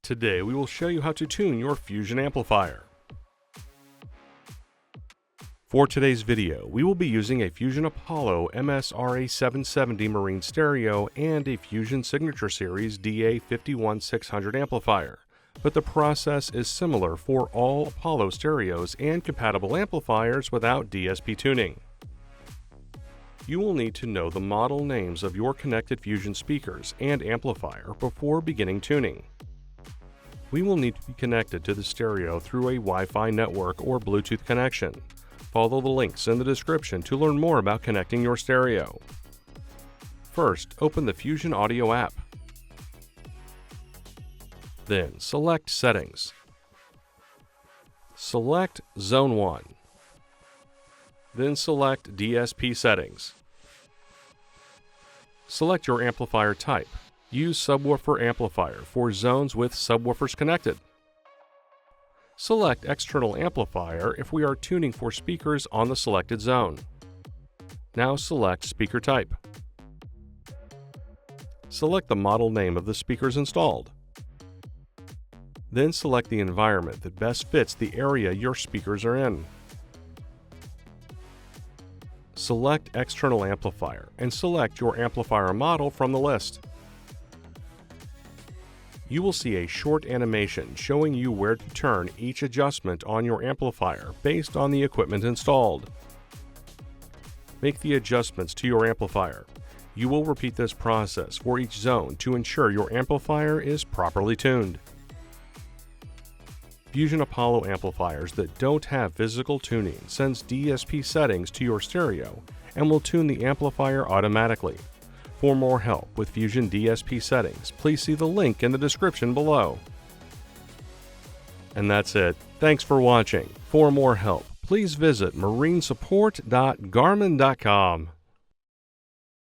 Today we will show you how to tune your Fusion amplifier. For today's video, we will be using a Fusion Apollo MSRA770 Marine Stereo and a Fusion Signature Series DA51600 amplifier, but the process is similar for all Apollo stereos and compatible amplifiers without DSP tuning. You will need to know the model names of your connected Fusion speakers and amplifier before beginning tuning. We will need to be connected to the stereo through a Wi-Fi network or Bluetooth connection. Follow the links in the description to learn more about connecting your stereo. First, open the Fusion Audio app. Then, select Settings. Select Zone 1. Then select DSP Settings. Select your amplifier type. Use subwoofer amplifier for zones with subwoofers connected. Select external amplifier if we are tuning for speakers on the selected zone. Now select speaker type. Select the model name of the speakers installed. Then select the environment that best fits the area your speakers are in. Select external amplifier and select your amplifier model from the list. You will see a short animation showing you where to turn each adjustment on your amplifier based on the equipment installed. Make the adjustments to your amplifier. You will repeat this process for each zone to ensure your amplifier is properly tuned. Fusion Apollo amplifiers that don't have physical tuning sends DSP settings to your stereo and will tune the amplifier automatically. For more help with Fusion DSP settings, please see the link in the description below. And that's it. Thanks for watching. For more help, please visit marinesupport.garmin.com.